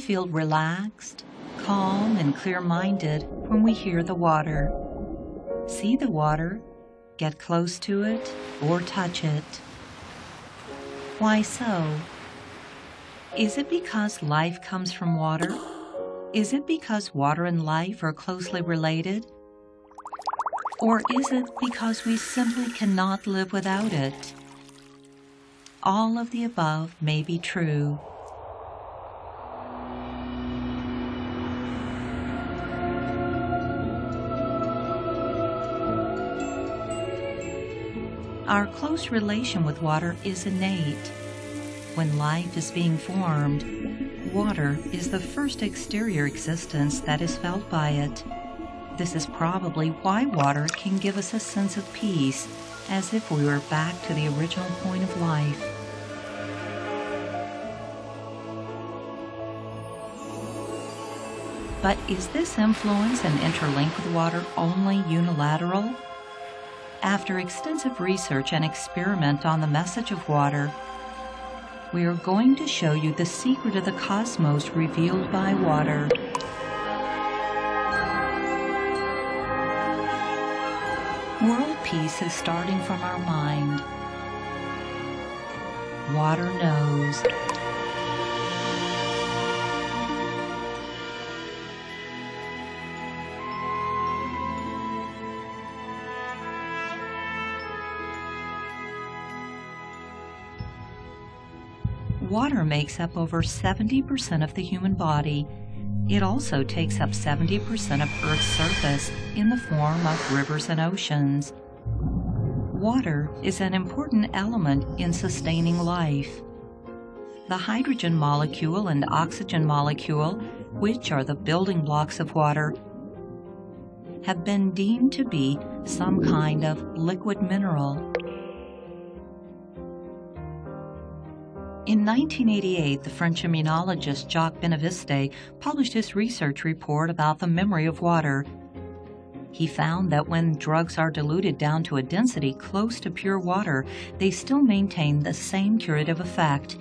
feel relaxed, calm, and clear-minded when we hear the water, see the water, get close to it, or touch it. Why so? Is it because life comes from water? Is it because water and life are closely related? Or is it because we simply cannot live without it? All of the above may be true. Our close relation with water is innate. When life is being formed, water is the first exterior existence that is felt by it. This is probably why water can give us a sense of peace, as if we were back to the original point of life. But is this influence and interlink with water only unilateral? After extensive research and experiment on the message of water, we are going to show you the secret of the cosmos revealed by water. World peace is starting from our mind. Water knows. Water makes up over 70% of the human body. It also takes up 70% of Earth's surface in the form of rivers and oceans. Water is an important element in sustaining life. The hydrogen molecule and oxygen molecule, which are the building blocks of water, have been deemed to be some kind of liquid mineral. In 1988, the French immunologist Jacques Benaviste published his research report about the memory of water. He found that when drugs are diluted down to a density close to pure water, they still maintain the same curative effect.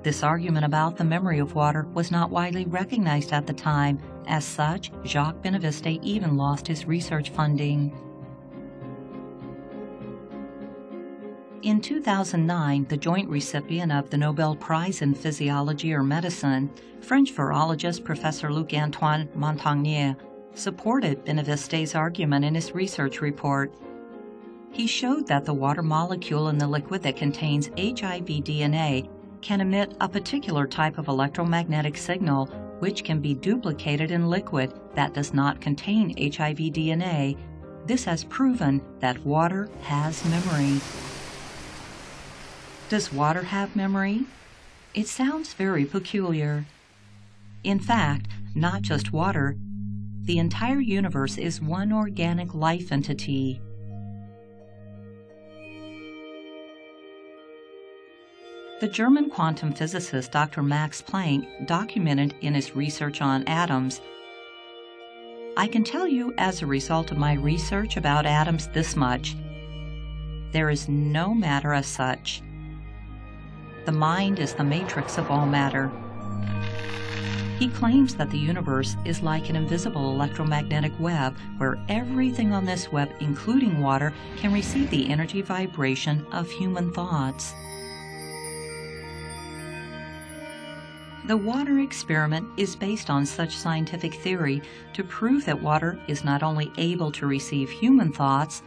This argument about the memory of water was not widely recognized at the time. As such, Jacques Benaviste even lost his research funding. In 2009, the joint recipient of the Nobel Prize in Physiology or Medicine, French virologist Professor Luc-Antoine Montagnier, supported Benaviste's argument in his research report. He showed that the water molecule in the liquid that contains HIV DNA can emit a particular type of electromagnetic signal which can be duplicated in liquid that does not contain HIV DNA. This has proven that water has memory. Does water have memory? It sounds very peculiar. In fact, not just water, the entire universe is one organic life entity. The German quantum physicist Dr. Max Planck documented in his research on atoms, "I can tell you as a result of my research about atoms this much. There is no matter as such. The mind is the matrix of all matter." He claims that the universe is like an invisible electromagnetic web where everything on this web, including water, can receive the energy vibration of human thoughts. The water experiment is based on such scientific theory to prove that water is not only able to receive human thoughts,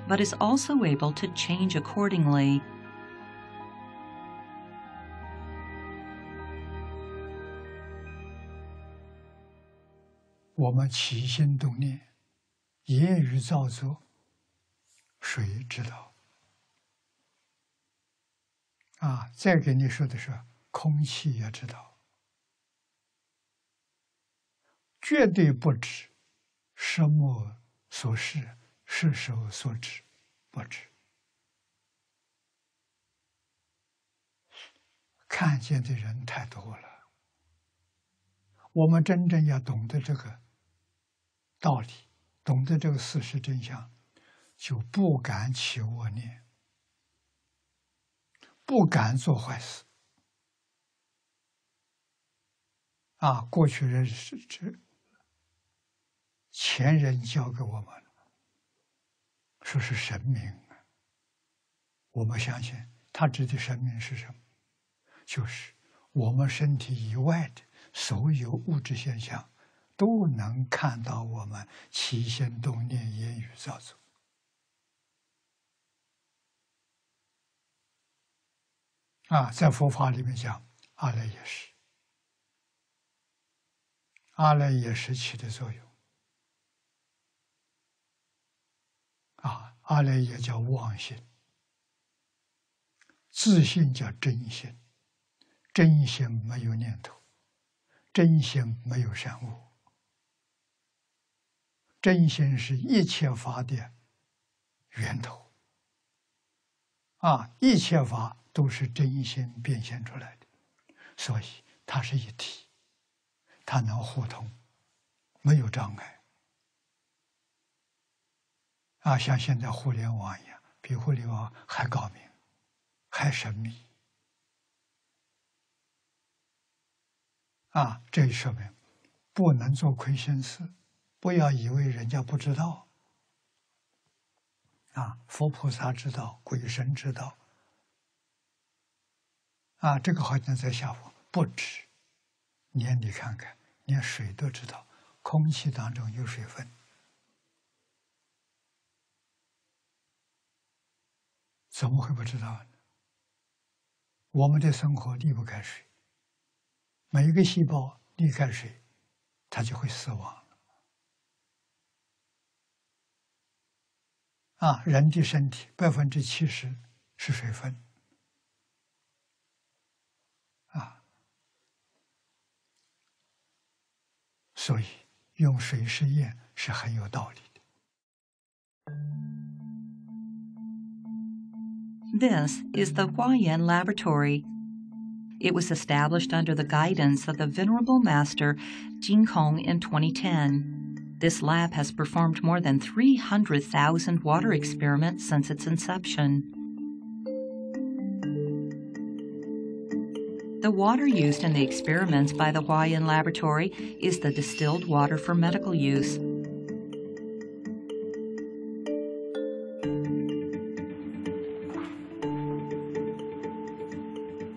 but is also able to change accordingly. 我们起心动念，言语造作，谁知道？再给你说的是，空气也知道，绝对不知什么所示，是手所指，不知。看见的人太多了，我们真正要懂得这个 道理，懂得这个事实真相，就不敢起恶念，不敢做坏事。过去人前人教给我们，说是神明。我们相信他指的神明是什么？就是我们身体以外的所有物质现象，都能看到我们起心动念、言语造作。在佛法里面讲，阿赖耶识，阿赖耶识起的作用。阿赖耶叫妄心，自信叫真心，真心没有念头，真心没有善恶，真心是一切法的源头。一切法都是真心变现出来的，所以它是一体，它能互通，没有障碍。像现在互联网一样，比互联网还高明，还神秘。这说明不能做亏心事，不要以为人家不知道。佛菩萨知道，鬼神知道。这个好像在下佛不止，连你看看，连水都知道，空气当中有水分。怎么会不知道呢？我们的生活离不开水，每一个细胞离开水，它就会死亡。人的身体70%是水分。所以用水试验是很有道理的。This is the Huayan Laboratory. It was established under the guidance of the Venerable Master净空in 2010. This lab has performed more than 300,000 water experiments since its inception. The water used in the experiments by the Huayan Laboratory is the distilled water for medical use.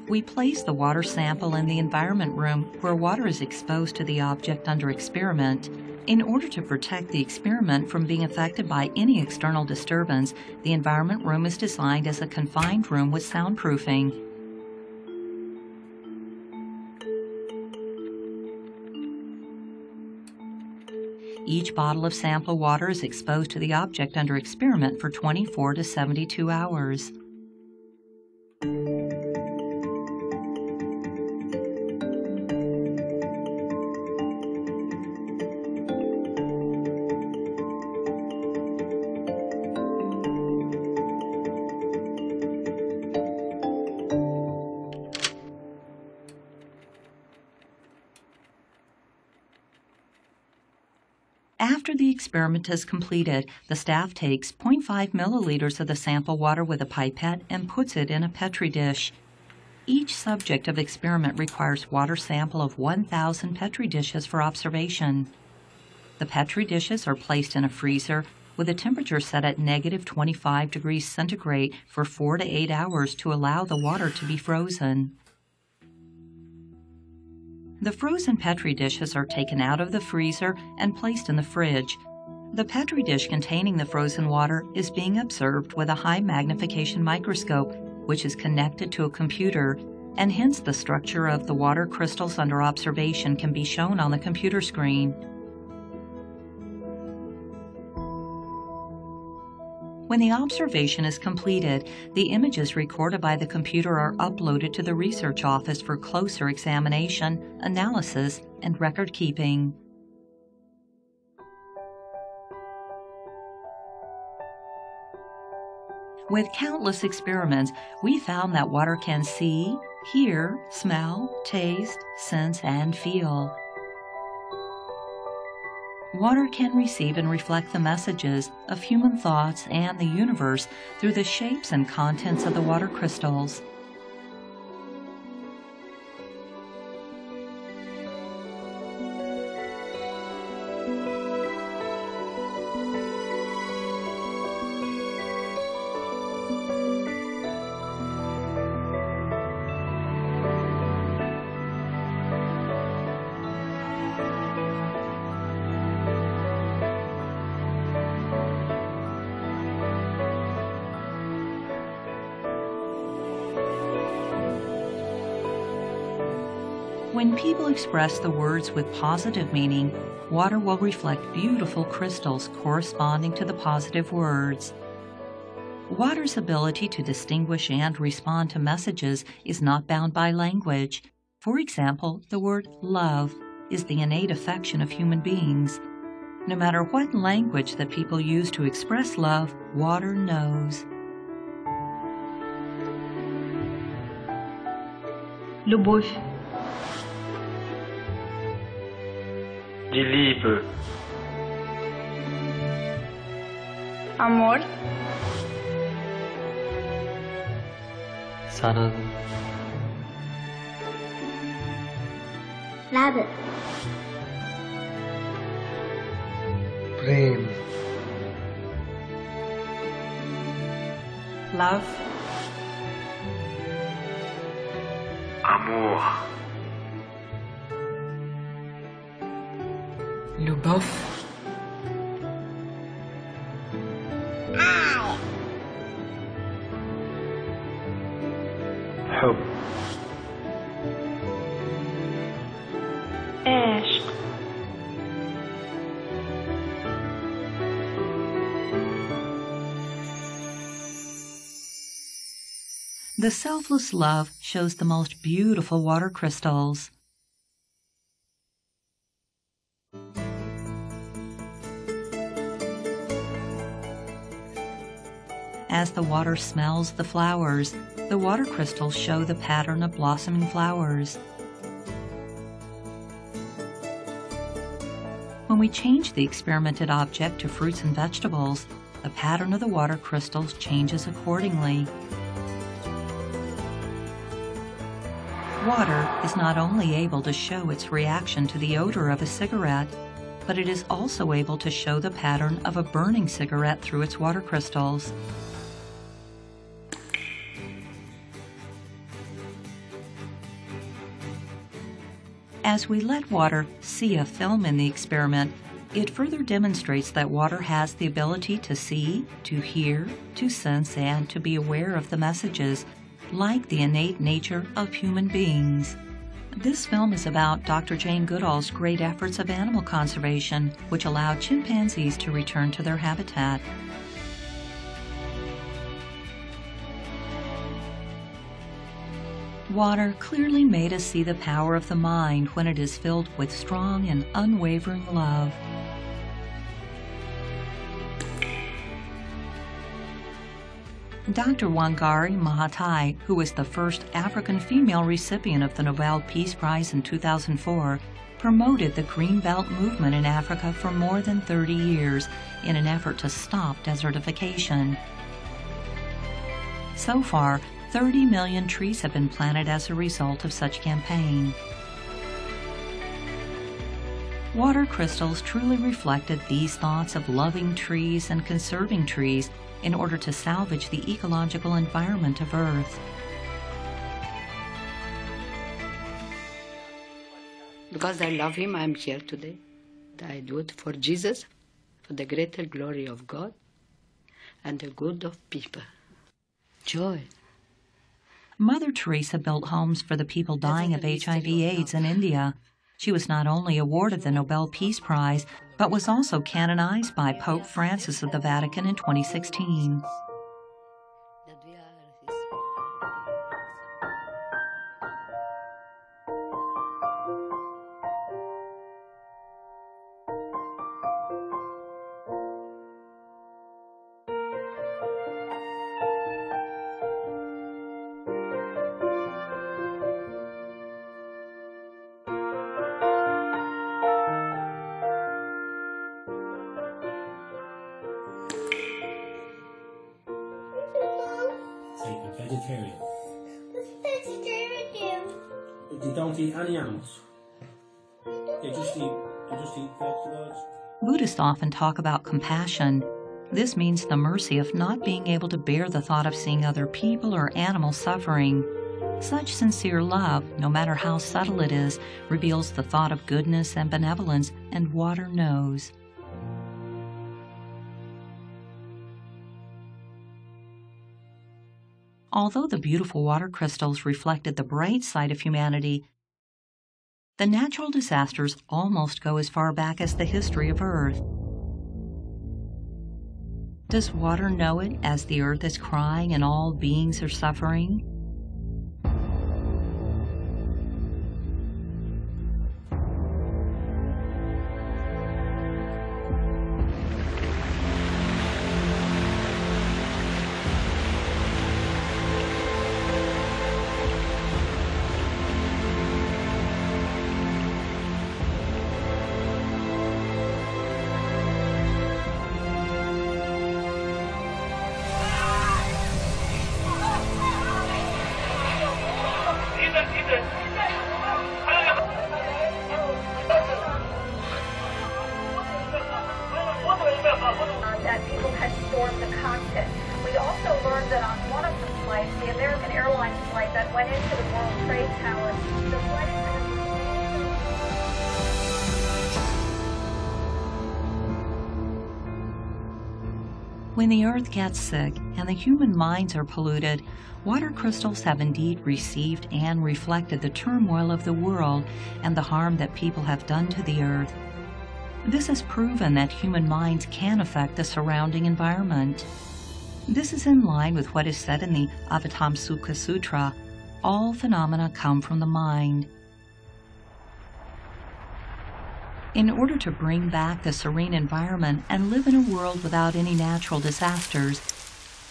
We place the water sample in the environment room where water is exposed to the object under experiment. In order to protect the experiment from being affected by any external disturbance, the environment room is designed as a confined room with soundproofing. Each bottle of sample water is exposed to the object under experiment for 24 to 72 hours. After the experiment is completed, the staff takes 0.5 milliliters of the sample water with a pipette and puts it in a Petri dish. Each subject of the experiment requires water sample of 1,000 Petri dishes for observation. The Petri dishes are placed in a freezer with a temperature set at -25 degrees centigrade for 4 to 8 hours to allow the water to be frozen. The frozen Petri dishes are taken out of the freezer and placed in the fridge. The Petri dish containing the frozen water is being observed with a high magnification microscope, which is connected to a computer, and hence the structure of the water crystals under observation can be shown on the computer screen. When the observation is completed, the images recorded by the computer are uploaded to the research office for closer examination, analysis, and record keeping. With countless experiments, we found that water can see, hear, smell, taste, sense, and feel. Water can receive and reflect the messages of human thoughts and the universe through the shapes and contents of the water crystals. When people express the words with positive meaning, water will reflect beautiful crystals corresponding to the positive words. Water's ability to distinguish and respond to messages is not bound by language. For example, the word love is the innate affection of human beings. No matter what language that people use to express love, water knows. Любовь. Die Liebe. Amor. 사랑. Love. Prem. Love. Amor. Любовь. حب. عشق. The selfless love shows the most beautiful water crystals. As the water smells the flowers, the water crystals show the pattern of blossoming flowers. When we change the experimented object to fruits and vegetables, the pattern of the water crystals changes accordingly. Water is not only able to show its reaction to the odor of a cigarette, but it is also able to show the pattern of a burning cigarette through its water crystals. As we let water see a film in the experiment, it further demonstrates that water has the ability to see, to hear, to sense, and to be aware of the messages, like the innate nature of human beings. This film is about Dr. Jane Goodall's great efforts of animal conservation, which allowed chimpanzees to return to their habitat. Water clearly made us see the power of the mind when it is filled with strong and unwavering love. Dr. Wangari Maathai, who was the first African female recipient of the Nobel Peace Prize in 2004, promoted the Green Belt movement in Africa for more than 30 years in an effort to stop desertification. So far, 30 million trees have been planted as a result of such campaign. Water crystals truly reflected these thoughts of loving trees and conserving trees in order to salvage the ecological environment of Earth. Because I love him, I'm here today. I do it for Jesus, for the greater glory of God and the good of people. Joy. Mother Teresa built homes for the people dying of HIV/AIDS in India. She was not only awarded the Nobel Peace Prize, but was also canonized by Pope Francis of the Vatican in 2016. Vegetarian. You don't eat animals. You just eat vegetables. Buddhists often talk about compassion. This means the mercy of not being able to bear the thought of seeing other people or animals suffering. Such sincere love, no matter how subtle it is, reveals the thought of goodness and benevolence, and water knows. Although the beautiful water crystals reflected the bright side of humanity, The natural disasters almost go as far back as the history of Earth. Does water know it as the earth is crying and all beings are suffering? That people had stormed the cockpit. We also learned that on one of the flights, the American Airlines flight that went into the World Trade Tower, the flight attendant When the earth gets sick and the human minds are polluted, water crystals have indeed received and reflected the turmoil of the world and the harm that people have done to the earth. This has proven that human minds can affect the surrounding environment. This is in line with what is said in the Avatamsukha Sutra, all phenomena come from the mind. In order to bring back the serene environment and live in a world without any natural disasters,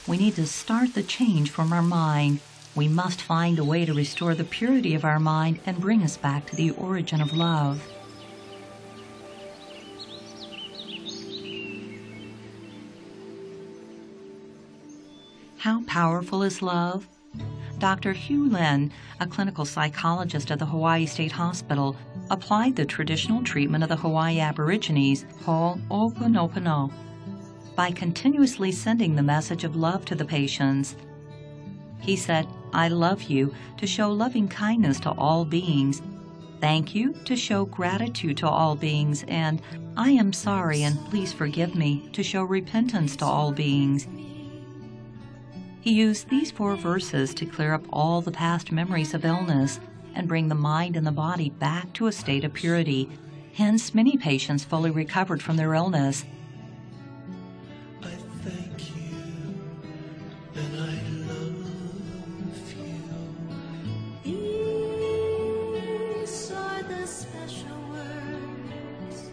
we need to start the change from our mind. We must find a way to restore the purity of our mind and bring us back to the origin of love. How powerful is love? Dr. Hugh Lin, a clinical psychologist at the Hawaii State Hospital, applied the traditional treatment of the Hawaii Aborigines, Ho'oponopono, by continuously sending the message of love to the patients. He said, "I love you," to show loving kindness to all beings, "Thank you," to show gratitude to all beings, and "I am sorry and please forgive me," to show repentance to all beings. He used these 4 verses to clear up all the past memories of illness and bring the mind and the body back to a state of purity. Hence, many patients fully recovered from their illness. I thank you and I love you. These are the special words.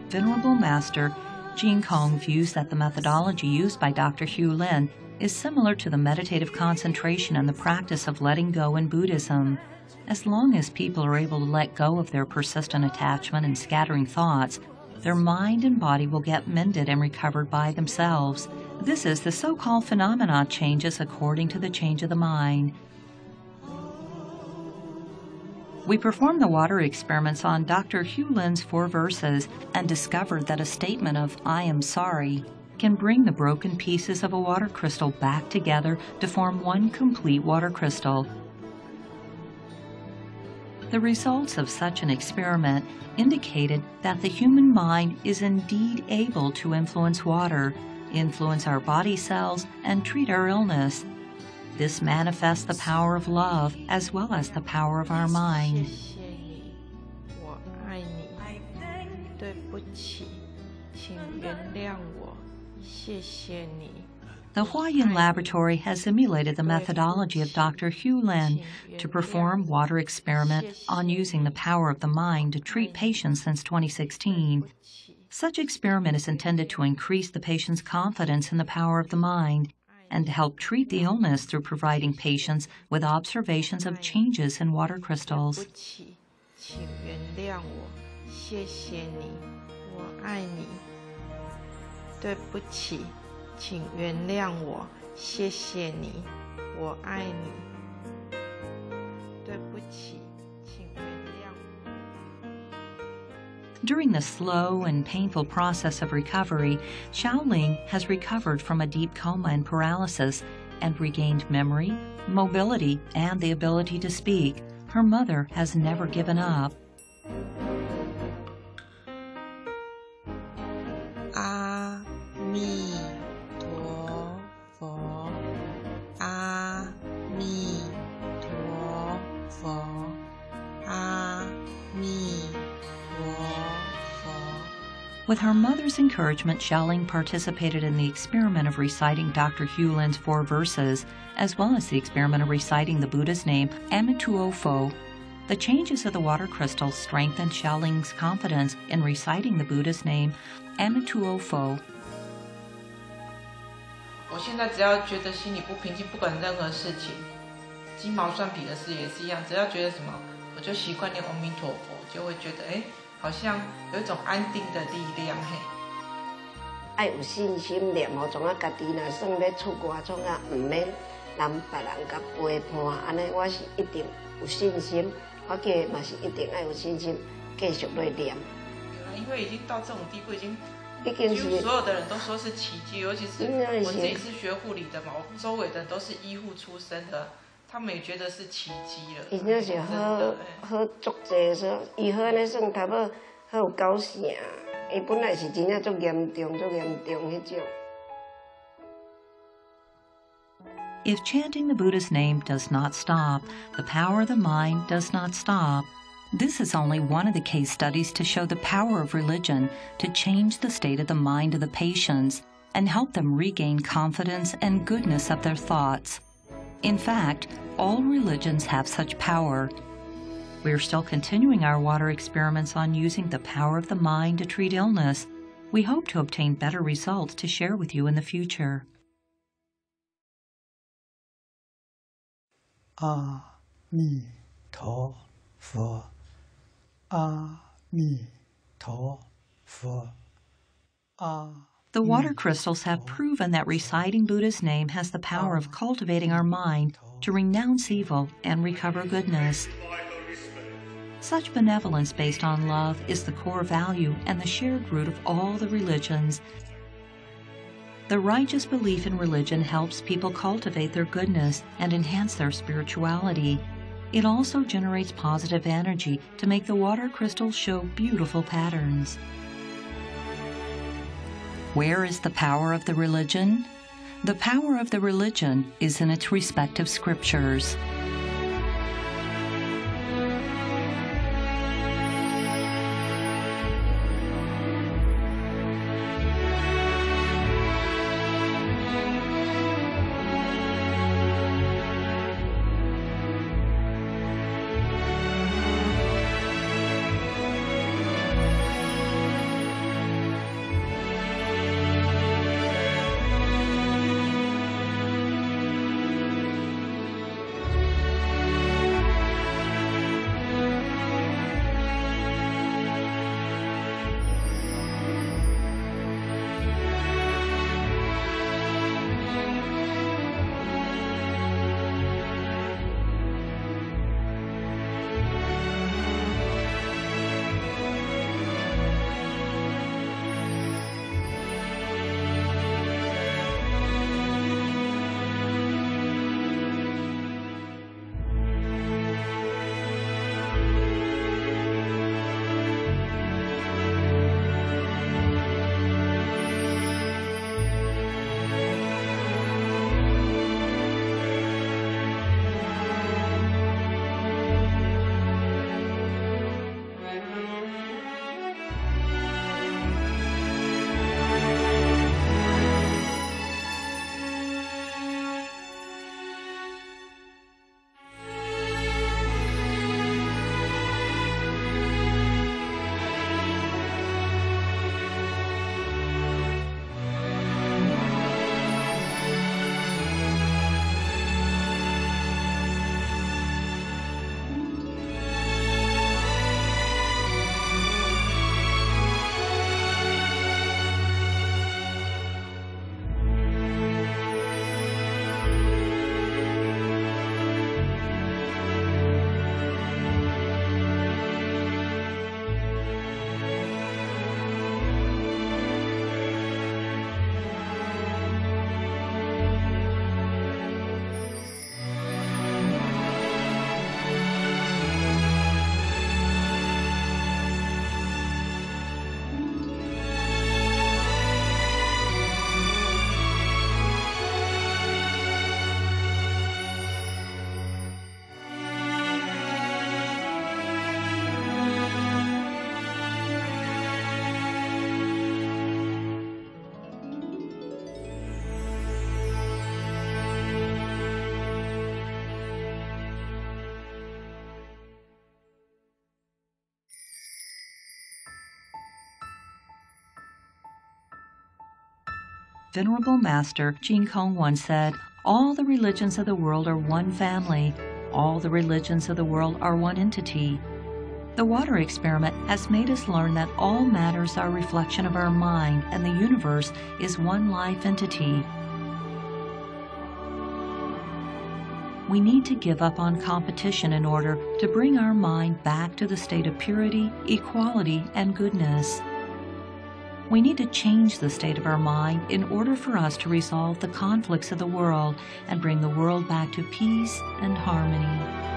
Venerable Master Jing Kong views that the methodology used by Dr. Hugh Lin is similar to the meditative concentration and the practice of letting go in Buddhism. As long as people are able to let go of their persistent attachment and scattering thoughts, their mind and body will get mended and recovered by themselves. This is the so-called phenomena changes according to the change of the mind. We performed the water experiments on Dr. Hugh Lin's 4 verses and discovered that a statement of "I am sorry" can bring the broken pieces of a water crystal back together to form one complete water crystal. The results of such an experiment indicated that the human mind is indeed able to influence water, influence our body cells, and treat our illness. This manifests the power of love as well as the power of our mind. 谢谢你，我爱你，对不起，请原谅我，谢谢你。 The Huayan Laboratory has emulated the methodology of Dr. Hugh Lin to perform water experiment on using the power of the mind to treat patients since 2016. Such experiment is intended to increase the patient's confidence in the power of the mind and to help treat the illness through providing patients with observations of changes in water crystals. 请原谅我，谢谢你，我爱你。对不起，请原谅我，谢谢你，我爱你。对不起，请原谅我。 During the slow and painful process of recovery, Xiaoling has recovered from a deep coma and paralysis and regained memory, mobility, and the ability to speak. Her mother has never given up. 阿弥陀佛，阿弥陀佛，阿弥 With her mother's encouragement, Xiaoling participated in the experiment of reciting Dr. Hulin's 4 verses, as well as the experiment of reciting the Buddha's name, Amituo Fo. The changes of the water crystals strengthened Xiaoling's confidence in reciting the Buddha's name, Amituo Fo. 我现在只要觉得心里不平静，不管任何事情，鸡毛蒜皮的事也是一样，只要觉得什么，我就习惯念阿弥陀佛，就会觉得好像有一种安定的力量嘿。爱有信心念吼，从啊家己若算要出外创啊，唔免人别人甲陪伴，安尼我是一定有信心，我叫嘛是一定爱有信心，继续来念。因为已经到这种地步，已经是所有的人都说是奇迹，尤其是我自己是学护理的嘛，我周围的都是医护出身的，他们也觉得是奇迹了。伊那是好足济，说医好安尼算头尾好有够成，伊本来是真正足严重迄种。If chanting the Buddha's name does not stop, the power of the mind does not stop. This is only one of the case studies to show the power of religion to change the state of the mind of the patients and help them regain confidence and goodness of their thoughts. In fact, all religions have such power. We are still continuing our water experiments on using the power of the mind to treat illness. We hope to obtain better results to share with you in the future. 阿弥陀佛，阿弥陀佛，阿。The water crystals have proven that reciting Buddha's name has the power of cultivating our mind to renounce evil and recover goodness. Such benevolence based on love is the core value and the shared root of all the religions. The righteous belief in religion helps people cultivate their goodness and enhance their spirituality. It also generates positive energy to make the water crystals show beautiful patterns. Where is the power of the religion? The power of the religion is in its respective scriptures. Venerable Master净空once said, "All the religions of the world are one family. All the religions of the world are one entity." The water experiment has made us learn that all matters are a reflection of our mind and the universe is one life entity. We need to give up on competition in order to bring our mind back to the state of purity, equality, and goodness. We need to change the state of our mind in order for us to resolve the conflicts of the world and bring the world back to peace and harmony.